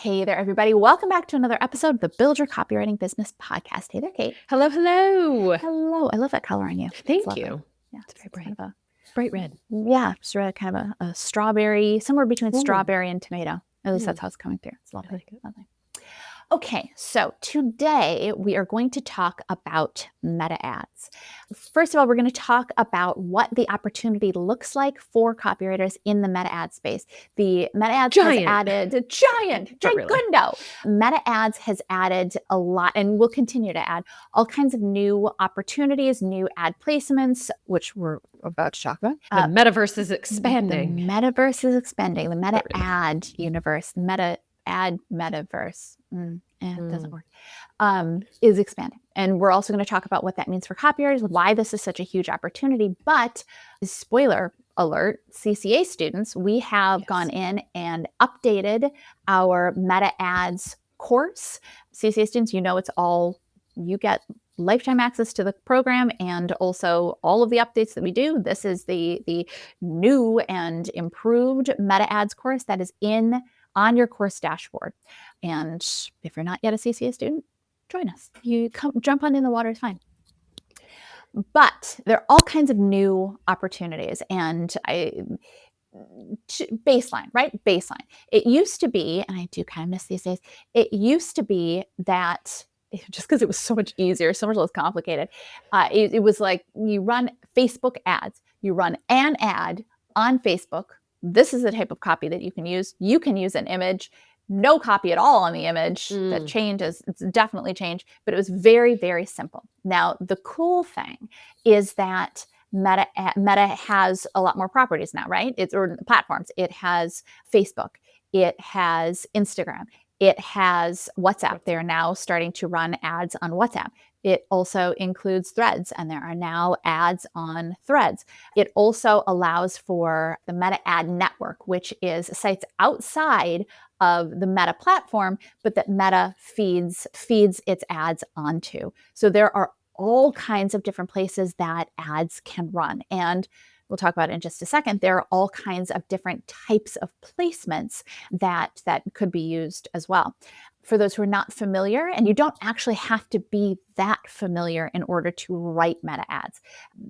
Hey there, everybody. Welcome back to another episode of the Build Your Copywriting Business podcast. Hey there, Kate. Hello, hello. Hello. I love that color on you. Thank you. Yeah, it's very bright. Kind of bright red. Yeah, just kind of a strawberry, somewhere between strawberry and tomato. At least that's how it's coming through. It's lovely. I like it. Lovely. Okay, so today we are going to talk about meta ads. First of all, we're going to talk about what the opportunity looks like for copywriters in the meta ad space. The meta ads has added gigantundo. Meta ads has added a lot and will continue to add all kinds of new opportunities, new ad placements, which we're about to talk about. The metaverse is expanding. The metaverse is expanding. The meta ad universe, metaverse. It doesn't work. Is expanding. And we're also going to talk about what that means for copywriters, why this is such a huge opportunity. But spoiler alert, CCA students, we have gone in and updated our meta ads course. CCA students, you get lifetime access to the program and also all of the updates that we do. This is the new and improved meta ads course that is on your course dashboard. And if you're not yet a CCA student, join us. You jump on in the water is fine. But there are all kinds of new opportunities and baseline, right? Baseline. It used to be, and I do kind of miss these days, it used to be that just because it was so much easier, so much less complicated, it was like you run Facebook ads. You run an ad on Facebook. This is the type of copy that you can use. You can use an image, no copy at all on the image. That changes. It's definitely changed, but it was very, very simple. Now, the cool thing is that Meta has a lot more properties now, right? Or platforms. It has Facebook. It has Instagram. It has WhatsApp. They're now starting to run ads on WhatsApp. It also includes Threads, and there are now ads on Threads. It also allows for the Meta Ad Network, which is sites outside of the Meta platform, but that Meta feeds its ads onto. So there are all kinds of different places that ads can run. And we'll talk about it in just a second. There are all kinds of different types of placements that could be used as well. For those who are not familiar, and you don't actually have to be that familiar in order to write meta ads.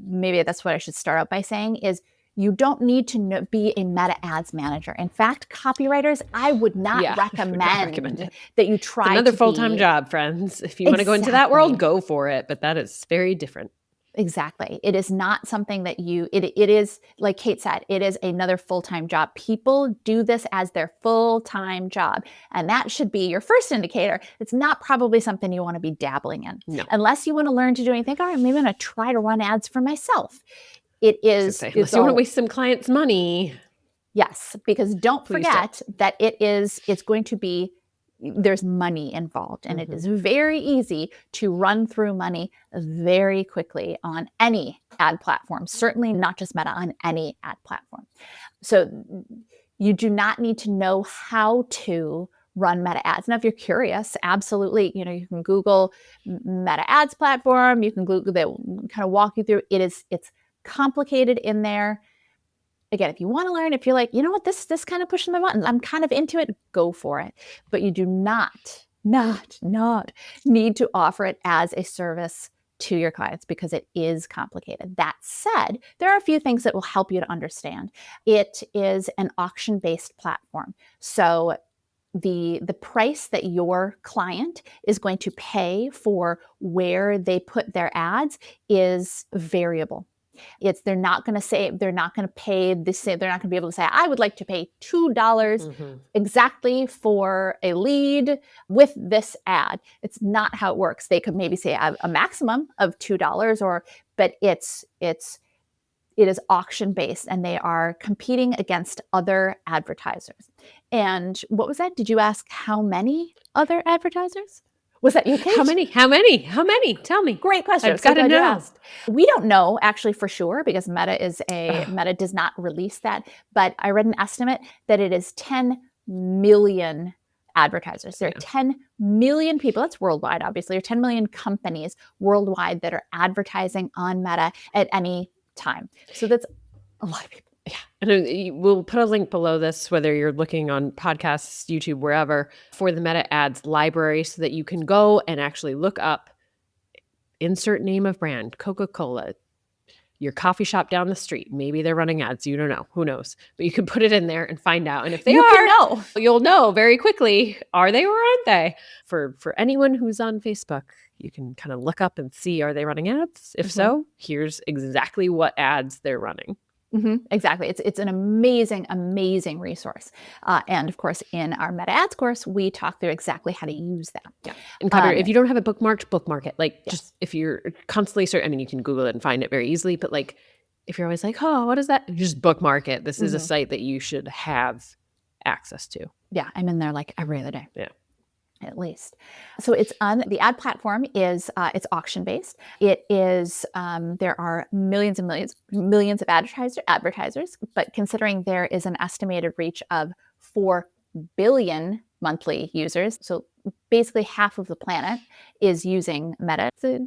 Maybe that's what I should start out by saying is you don't need to be a meta ads manager. In fact, copywriters, I would not recommend that you try another full-time job, friends. If you want to go into that world, go for it. But that is very different. Exactly. It is not something that it is, like Kate said, it is another full-time job. People do this as their full-time job. And that should be your first indicator. It's not probably something you want to be dabbling in. No. Unless you want to learn to do anything. All right, maybe I'm going to try to run ads for myself. It is. Unless you want to waste some clients' money. Yes, because don't forget that it's going to be, there's money involved, and it is very easy to run through money very quickly on any ad platform, certainly not just Meta, on any ad platform. So you do not need to know how to run meta ads. Now, if you're curious, absolutely, you can Google Meta ads platform. You can Google, they'll kind of walk you through. It's complicated in there. Again, if you want to learn, if you're like, you know what, this kind of pushes my buttons, I'm kind of into it, go for it. But you do not need to offer it as a service to your clients because it is complicated. That said, there are a few things that will help you to understand. It is an auction-based platform. So the price that your client is going to pay for where they put their ads is variable. They're not going to pay the same. They're not going to be able to say, I would like to pay $2 exactly for a lead with this ad. It's not how it works. They could maybe say a maximum of $2, but it is auction based, and they are competing against other advertisers. And what was that? Did you ask how many other advertisers? Was that you, Kate? How many? Tell me. Great question. I've got to know. We don't know actually for sure because Meta does not release that. But I read an estimate that it is 10 million advertisers. There are 10 million people, that's worldwide obviously, there are 10 million companies worldwide that are advertising on Meta at any time. So that's a lot of people. Yeah. And we'll put a link below this, whether you're looking on podcasts, YouTube, wherever, for the Meta Ads library so that you can go and actually look up, insert name of brand, Coca-Cola, your coffee shop down the street. Maybe they're running ads. You don't know. Who knows? But you can put it in there and find out. And if they can know. You'll know very quickly, are they or aren't they? For anyone who's on Facebook, you can kind of look up and see, are they running ads? If so, here's exactly what ads they're running. Exactly. It's an amazing, amazing resource. And of course, in our Meta Ads course, we talk through exactly how to use that. Yeah. And if you don't have it bookmarked, bookmark it. Like just if you're constantly searching, I mean, you can Google it and find it very easily, but like if you're always like, oh, what is that? Just bookmark it. This is a site that you should have access to. Yeah. I'm in there like every other day. Yeah. At least. So it's on the ad platform is it's auction based. It is there are millions and millions of advertisers, but considering there is an estimated reach of 4 billion monthly users, so basically half of the planet is using Meta. It's a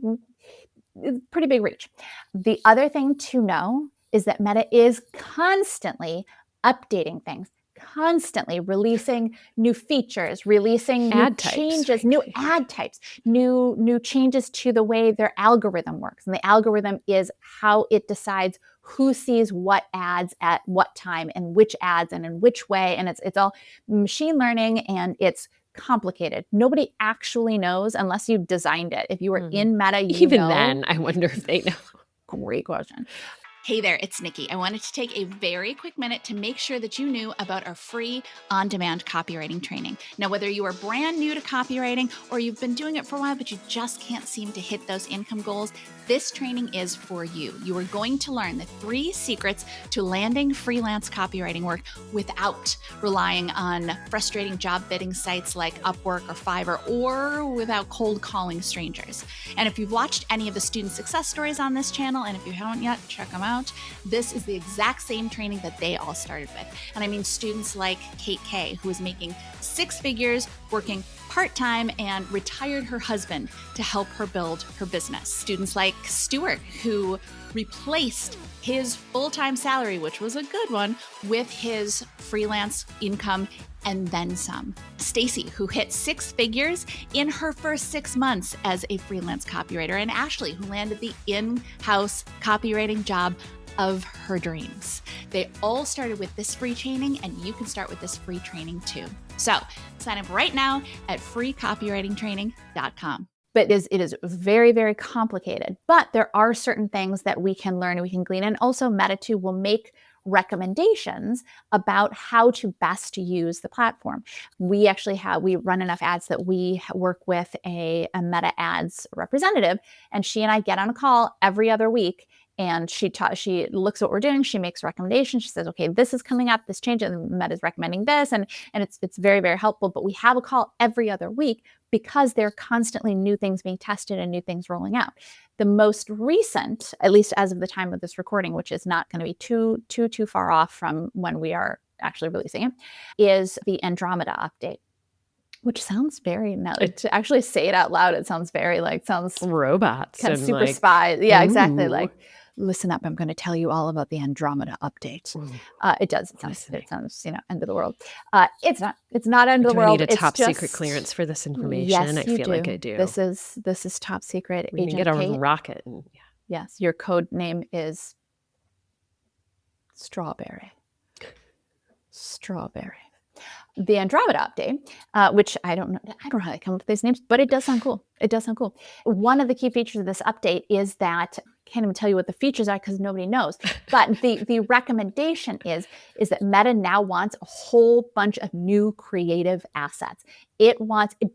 pretty big reach. The other thing to know is that Meta is constantly updating things, constantly releasing new features, releasing new changes, new ad types, new changes to the way their algorithm works. And the algorithm is how it decides who sees what ads at what time and which ads and in which way. And it's all machine learning, and it's complicated. Nobody actually knows unless you designed it. If you were in Meta, Even then, I wonder if they know. Great question. Hey there, it's Nikki. I wanted to take a very quick minute to make sure that you knew about our free on-demand copywriting training. Now, whether you are brand new to copywriting or you've been doing it for a while, but you just can't seem to hit those income goals, this training is for you. You are going to learn the 3 secrets to landing freelance copywriting work without relying on frustrating job bidding sites like Upwork or Fiverr, or without cold calling strangers. And if you've watched any of the student success stories on this channel, and if you haven't yet, check them out. This is the exact same training that they all started with. And I mean students like Kate K, who is making 6 figures working part-time and retired her husband to help her build her business. Students like Stuart, who replaced his full-time salary, which was a good one, with his freelance income and then some. Stacy, who hit 6 figures in her first 6 months as a freelance copywriter, and Ashley, who landed the in-house copywriting job of her dreams. They all started with this free training, and you can start with this free training too. So sign up right now at freecopywritingtraining.com. But it is very, very complicated. But there are certain things that we can learn and we can glean. And also Meta too will make recommendations about how to best use the platform. We run enough ads that we work with a Meta Ads representative, and she and I get on a call every other week. And she looks at what we're doing. She makes recommendations. She says, okay, this is coming up, this change, and Meta's recommending this. And it's very, very helpful. But we have a call every other week because there are constantly new things being tested and new things rolling out. The most recent, at least as of the time of this recording, which is not going to be too far off from when we are actually releasing it, is the Andromeda update. Which sounds very, to actually say it out loud, it sounds very sounds robots. Kind of super spy. Yeah, exactly. Like, listen up, I'm going to tell you all about the Andromeda update. It does. It sounds, end of the world. It's not. It's not end of the world. I need a top secret clearance for this information. Yes, I feel like I do. This is top secret. We can get a rocket. And, Yes, your code name is Strawberry. The Andromeda update, which I don't know how they come up with these names, but it does sound cool. One of the key features of this update is that, I can't even tell you what the features are because nobody knows, but the recommendation is that Meta now wants a whole bunch of new creative assets.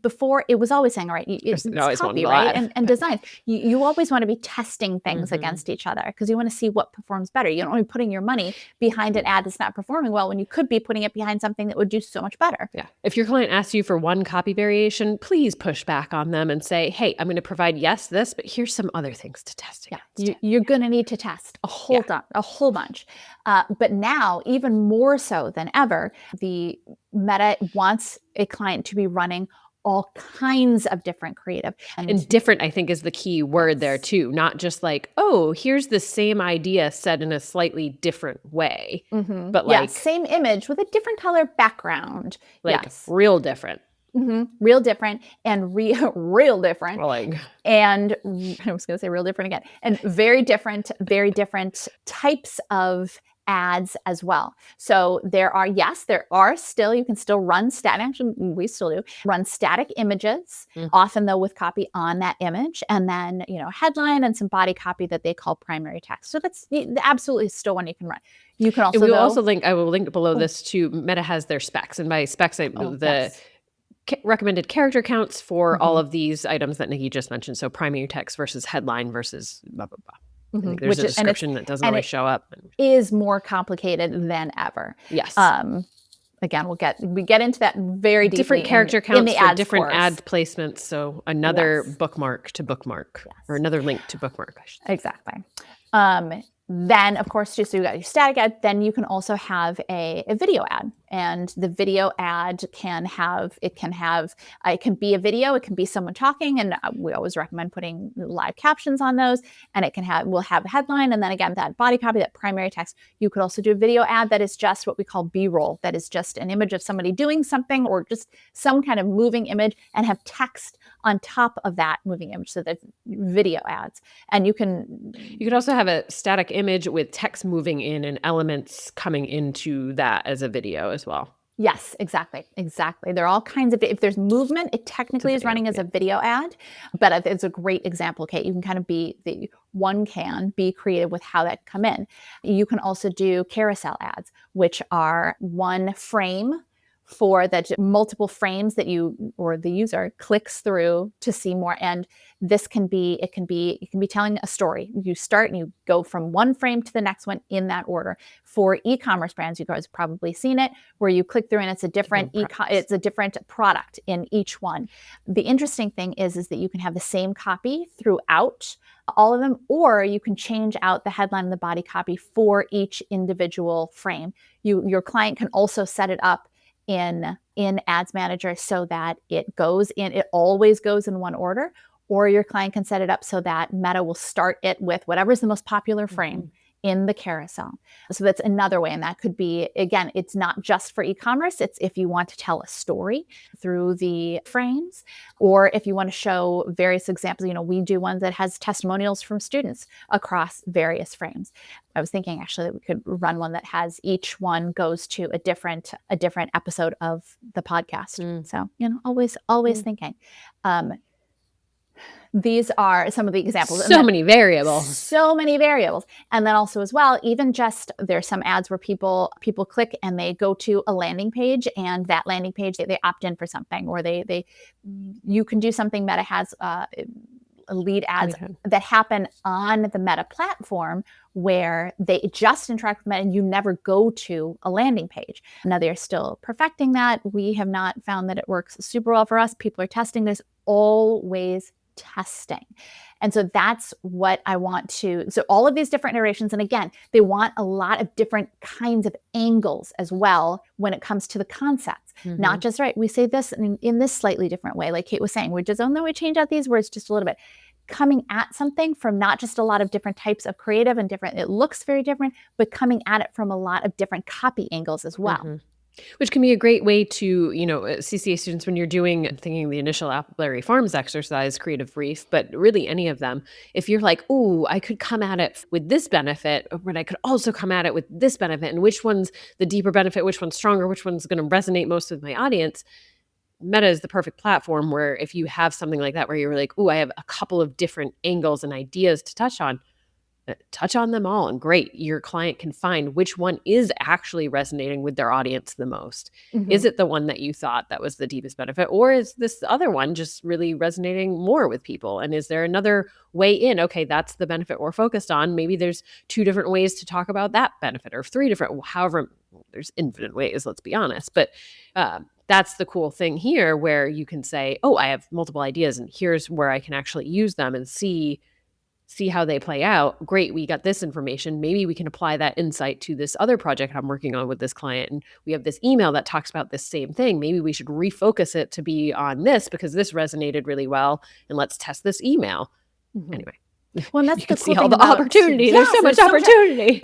Before it was always saying, all right, it's copy, right? And design. You always want to be testing things against each other because you want to see what performs better. You don't want to be putting your money behind an ad that's not performing well when you could be putting it behind something that would do so much better. Yeah. If your client asks you for one copy variation, please push back on them and say, hey, I'm going to provide this, but here's some other things to test against. You're going to need to test a whole bunch. But now, even more so than ever, the Meta wants a client to be running all kinds of different creative. And different, I think, is the key word there too. Not just like, oh, here's the same idea said in a slightly different way, but like same image with a different color background. Like real different. Real different and real different. Like, and I was going to say real different again. And very different types of ads as well. So there are still, you can still run static, actually we still do, run static images, often though with copy on that image, and then, headline and some body copy that they call primary text. So that's absolutely still one you can run. You can also, I will link below this to Meta has their specs. And by specs, recommended character counts for all of these items that Nikki just mentioned. So primary text versus headline versus blah, blah, blah. I think there's a description that doesn't always show up. Is more complicated than ever. Yes. Again, we get into that very deeply. Different character counts in the for ads different course. ad placements. So another bookmark to bookmark, or another link to bookmark. Exactly. Then, of course, just so you got your static ad, then you can also have a video ad. And the video ad can be a video, it can be someone talking, and we always recommend putting live captions on those. And we'll have a headline, and then again, that body copy, that primary text. You could also do a video ad that is just what we call B-roll, that is just an image of somebody doing something or just some kind of moving image, and have text on top of that moving image. So that's video ads. And you could also have a static image with text moving in and elements coming into that as a video as well. Yes, exactly. There are all kinds of, if there's movement, it technically is running as a video ad, but it's a great example, Kate. You can kind of be creative with how that come in. You can also do carousel ads, which are one frame for that multiple frames that you or the user clicks through to see more. And this can be telling a story. You start and you go from one frame to the next one in that order. For e-commerce brands, you guys have probably seen it, where you click through and it's a different product in each one. The interesting thing is that you can have the same copy throughout all of them, or you can change out the headline and the body copy for each individual frame. Your client can also set it up in Ads Manager so that it always goes in one order, or your client can set it up so that Meta will start it with whatever's the most popular frame in the carousel. So that's another way. And that could be, again, it's not just for e-commerce. It's if you want to tell a story through the frames, or if you want to show various examples. We do one that has testimonials from students across various frames. I was thinking actually that we could run one that has each one goes to a different episode of the podcast. So, always thinking. These are some of the examples. So many variables. And then also as well, even just there's some ads where people click and they go to a landing page, and that landing page, they opt in for something, or you can do something. Meta has lead ads that happen on the Meta platform where they just interact with Meta and you never go to a landing page. Now they're still perfecting that. We have not found that it works super well for us. People are testing this, always testing. And so that's what I want to, so all of these different iterations, and again, they want a lot of different kinds of angles as well when it comes to the concepts. Not just, we say this in this slightly different way, like Kate was saying, we change out these words just a little bit. Coming at something from not just a lot of different types of creative and different, it looks very different, but coming at it from a lot of different copy angles as well. Which can be a great way to, CCA students, when you're thinking the initial Appleberry Farms exercise, creative brief, but really any of them, if you're like, ooh, I could come at it with this benefit, but I could also come at it with this benefit, and which one's the deeper benefit, which one's stronger, which one's going to resonate most with my audience, Meta is the perfect platform where if you have something like that, where you're like, ooh, I have a couple of different angles and ideas to touch on them all, and great, your client can find which one is actually resonating with their audience the most. Is it the one that you thought that was the deepest benefit, or is this other one just really resonating more with people? And is there another way in? Okay, that's the benefit we're focused on. Maybe there's 2 different ways to talk about that benefit, or 3 different, however, there's infinite ways, let's be honest. But that's the cool thing here, where you can say, oh, I have multiple ideas and here's where I can actually use them and see see how they play out. Great, we got this information. Maybe we can apply that insight to this other project I'm working on with this client. And we have this email that talks about this same thing. Maybe we should refocus it to be on this because this resonated really well. And let's test this email. Anyway. Well, and that's you the can cool see all thing the about, opportunity. Yes, There's so much opportunity.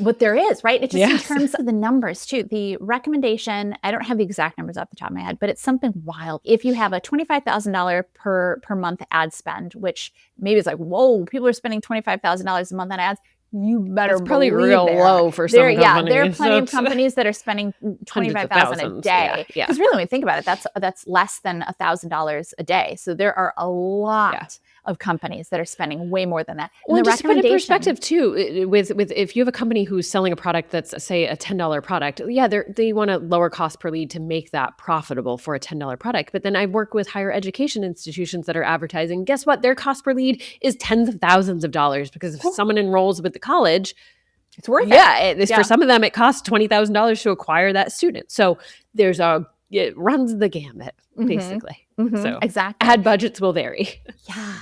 But there is, right? It's just in Yes. terms of the numbers too. The recommendation, I don't have the exact numbers off the top of my head, but it's something wild. If you have a $25,000 per month ad spend, which maybe it's like, whoa, people are spending $25,000 a month on ads. You better That's probably believe real low for some companies. Yeah, there are plenty of companies that are spending $25,000 a day. Because really, when you think about it, that's less than $1,000 a day. So there are a lot of companies that are spending way more than that. Well, just to put in perspective too, with if you have a company who's selling a product that's, say, a $10 product, they want a lower cost per lead to make that profitable for a $10 product. But then I work with higher education institutions that are advertising. Guess what? Their cost per lead is tens of thousands of dollars because if someone enrolls with the college, it's worth it. For some of them, it costs $20,000 to acquire that student. So it runs the gamut, basically. So exactly. ad budgets will vary. Yeah.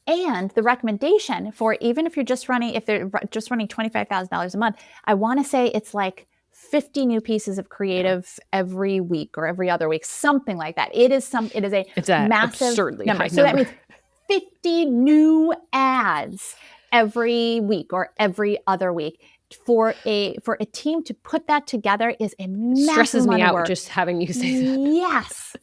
And the recommendation for even if they're just running $25,000 a month, I want to say it's like 50 new pieces of creative every week or every other week, something like that. It's a massive absurdly number. High So number. that means 50 new ads every week or every other week. For a team to put that together is a massive stresses me amount of out work. just having you say that. Yes.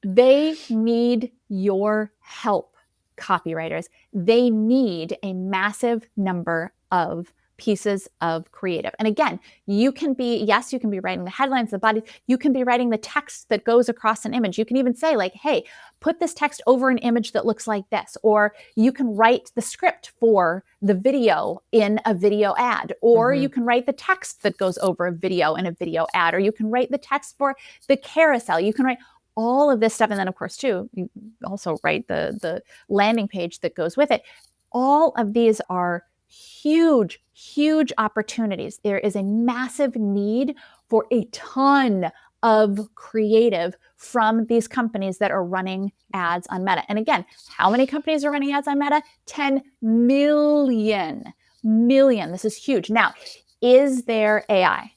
They need your help. Copywriters, they need a massive number of pieces of creative. And again, you can be writing the headlines, the bodies, you can be writing the text that goes across an image. You can even say like, hey, put this text over an image that looks like this, or you can write the script for the video in a video ad, or you can write the text that goes over a video in a video ad, or you can write the text for the carousel. You can write all of this stuff. And then, of course, too, you also write the landing page that goes with it. All of these are huge, huge opportunities. There is a massive need for a ton of creative from these companies that are running ads on Meta. And again, how many companies are running ads on Meta? 10 million. This is huge. Now, is there AI?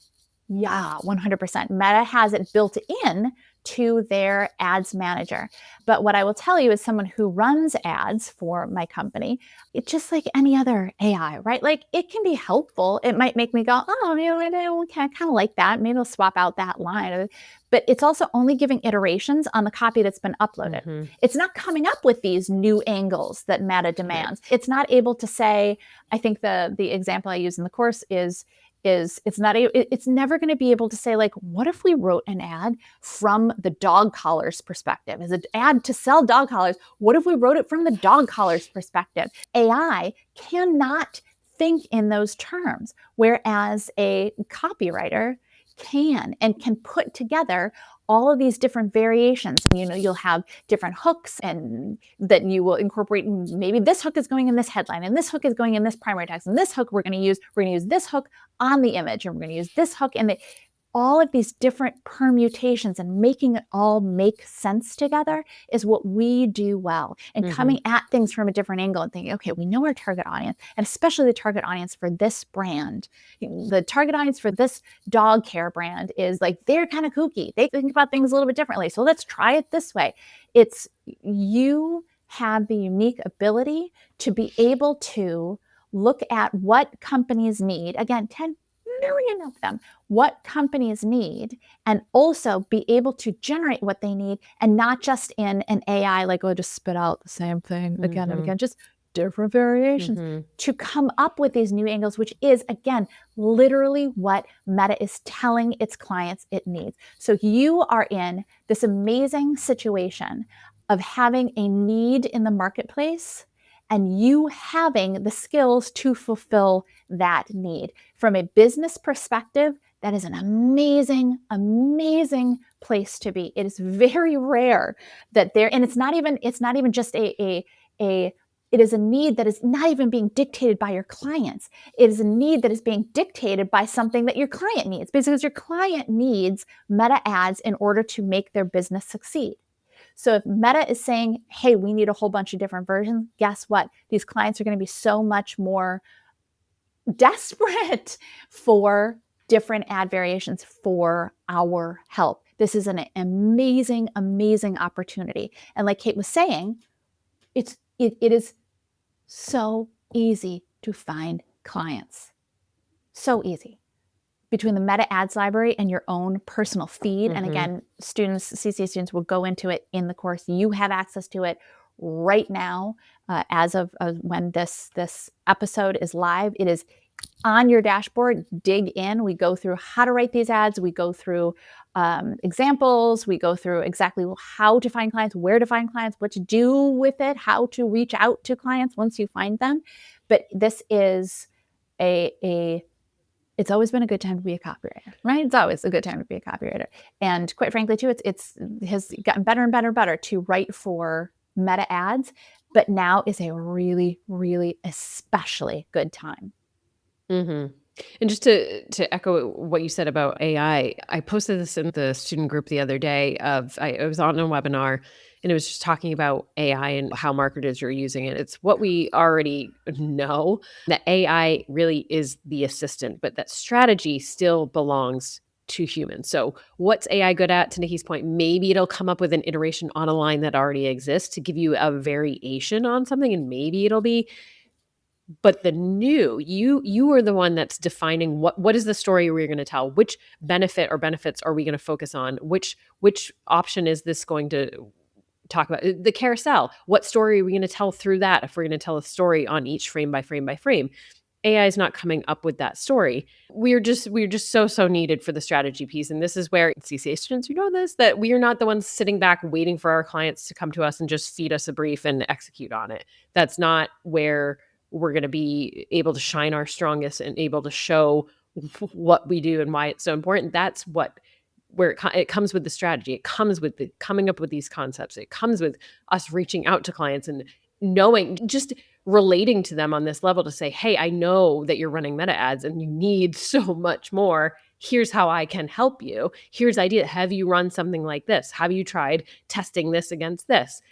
Yeah, 100%. Meta has it built in to their ads manager. But what I will tell you as someone who runs ads for my company, it's just like any other AI, right? Like it can be helpful. It might make me go, oh, I kind of like that. Maybe I'll swap out that line. But it's also only giving iterations on the copy that's been uploaded. It's not coming up with these new angles that Meta demands. It's not able to say, I think the example I use in the course is it's never going to be able to say like, what if we wrote an ad from the dog collars perspective? As an ad to sell dog collars, what if we wrote it from the dog collars perspective? AI cannot think in those terms, whereas a copywriter can put together all of these different variations. You'll have different hooks and that you will incorporate. Maybe this hook is going in this headline and this hook is going in this primary text and this hook we're going to use this hook on the image and we're going to use this hook and all of these different permutations and making it all make sense together is what we do well. And coming at things from a different angle and thinking, okay, we know our target audience, and especially the target audience for this brand. The target audience for this dog care brand is like, they're kind of kooky. They think about things a little bit differently. So let's try it this way. You have the unique ability to be able to look at what companies need. Again, 10 million of them, what companies need, and also be able to generate what they need, and not just in an AI, like, oh, just spit out the same thing again and again, just different variations to come up with these new angles, which is, again, literally what Meta is telling its clients it needs. So you are in this amazing situation of having a need in the marketplace and you having the skills to fulfill that need. From a business perspective, that is an amazing, amazing place to be. It is very rare that and it's not even just it is a need that is not even being dictated by your clients. It is a need that is being dictated by something that your client needs, because your client needs Meta ads in order to make their business succeed. So if Meta is saying, hey, we need a whole bunch of different versions, guess what? These clients are going to be so much more desperate for different ad variations for our help. This is an amazing, amazing opportunity. And like Kate was saying, it is so easy to find clients. So easy. Between the Meta Ads library and your own personal feed. And again, CCA students will go into it in the course. You have access to it right now as of when this episode is live. It is on your dashboard. Dig in. We go through how to write these ads. We go through examples. We go through exactly how to find clients, where to find clients, what to do with it, how to reach out to clients once you find them. But this is it's always been a good time to be a copywriter, right? It's always a good time to be a copywriter. And quite frankly, too, it has gotten better and better and better to write for Meta ads, but now is a really, really especially good time. And just to echo what you said about AI, I posted this in the student group the other day I was on a webinar, and it was just talking about AI and how marketers are using it. It's what we already know, that AI really is the assistant, but that strategy still belongs to humans. So what's AI good at? To Nikki's point, maybe it'll come up with an iteration on a line that already exists to give you a variation on something, and maybe it'll be, but the new, you are the one that's defining what is the story we're going to tell, which benefit or benefits are we going to focus on, which option is this going to talk about, the carousel, what story are we going to tell through that, if we're going to tell a story on each frame by frame by frame. AI is not coming up with that story. We're just so needed for the strategy piece. And this is where CCA students, you know this, that we are not the ones sitting back waiting for our clients to come to us and just feed us a brief and execute on it. That's not where we're going to be able to shine our strongest and able to show what we do and why it's so important. That's where it comes with the strategy. It comes with the coming up with these concepts. It comes with us reaching out to clients and knowing, just relating to them on this level to say, hey, I know that you're running Meta ads and you need so much more. Here's how I can help you. Here's idea. Have you run something like this? Have you tried testing this against this?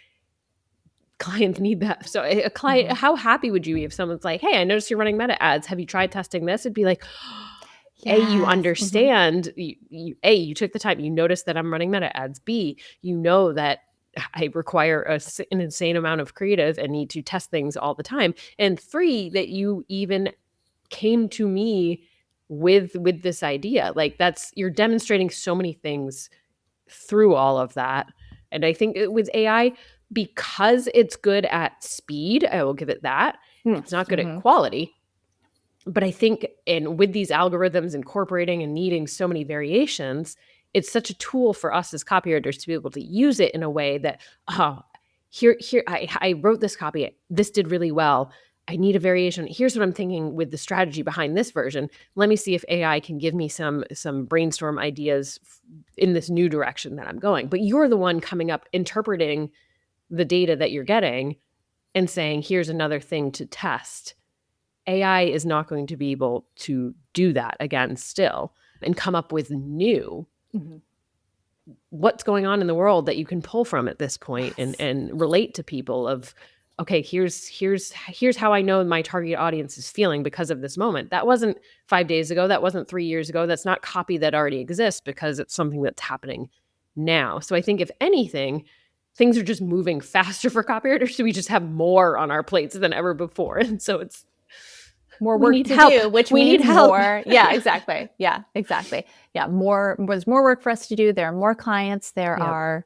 Clients need that. So a client, how happy would you be if someone's like, hey, I noticed you're running Meta ads. Have you tried testing this? It'd be like, yes. A, you understand, you took the time, you noticed that I'm running Meta ads. B, you know that I require an insane amount of creative and need to test things all the time. And 3, that you even came to me with this idea. Like you're demonstrating so many things through all of that. And I think with AI, because it's good at speed, I will give it that. It's not good at quality. But I think, and with these algorithms incorporating and needing so many variations, it's such a tool for us as copywriters to be able to use it in a way that, here, I wrote this copy. This did really well. I need a variation. Here's what I'm thinking with the strategy behind this version. Let me see if AI can give me some brainstorm ideas in this new direction that I'm going. But you're the one coming up, interpreting the data that you're getting and saying, here's another thing to test. AI is not going to be able to do that again still and come up with new what's going on in the world that you can pull from at this point and relate to people of, okay, here's how I know my target audience is feeling because of this moment. That wasn't 5 days ago. That wasn't 3 years ago. That's not copy that already exists because it's something that's happening now. So I think if anything, things are just moving faster for copywriters. So we just have more on our plates than ever before. And so it's more work to do, which we need help. More. Yeah, exactly. Yeah, exactly. Yeah, there's more work for us to do. There are more clients. There are,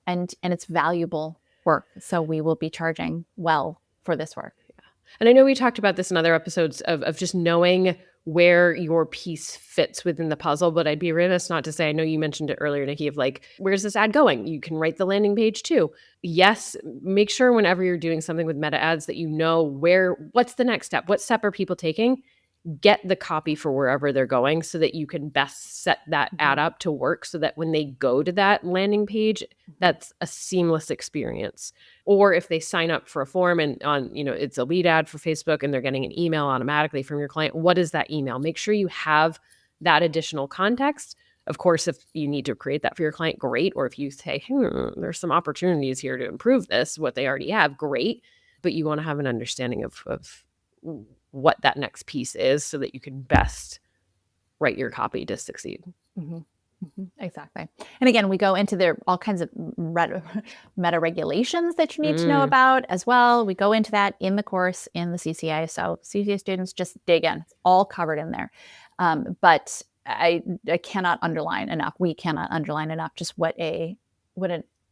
and it's valuable work. So we will be charging well for this work. Yeah. And I know we talked about this in other episodes of just knowing where your piece fits within the puzzle, but I'd be remiss not to say, I know you mentioned it earlier, Nikki, of like, where's this ad going? You can write the landing page too. Yes, make sure whenever you're doing something with Meta ads that you know what's the next step? What step are people taking? Get the copy for wherever they're going so that you can best set that ad up to work so that when they go to that landing page, that's a seamless experience. Or if they sign up for a form and it's a lead ad for Facebook and they're getting an email automatically from your client, what is that email? Make sure you have that additional context Of course, if you need to create that for your client, great. Or if you say, there's some opportunities here to improve this, what they already have, great. But you want to have an understanding of what that next piece is so that you can best write your copy to succeed. Exactly. And again, we go into all kinds of meta regulations that you need to know about as well. We go into that in the course in the CCA. So CCA students, just dig in. It's all covered in there. But I cannot underline enough. We cannot underline enough just what an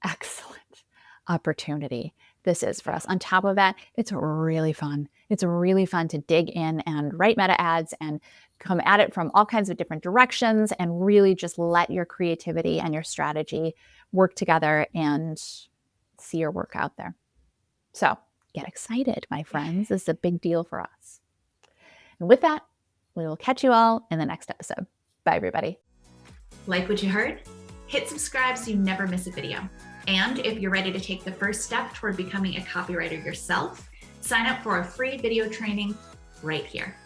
excellent opportunity this is for us. On top of that, it's really fun. It's really fun to dig in and write meta ads and come at it from all kinds of different directions and really just let your creativity and your strategy work together and see your work out there. So get excited, my friends. This is a big deal for us. And with that, we will catch you all in the next episode. Bye, everybody. Like what you heard? Hit subscribe so you never miss a video. And if you're ready to take the first step toward becoming a copywriter yourself, sign up for a free video training right here.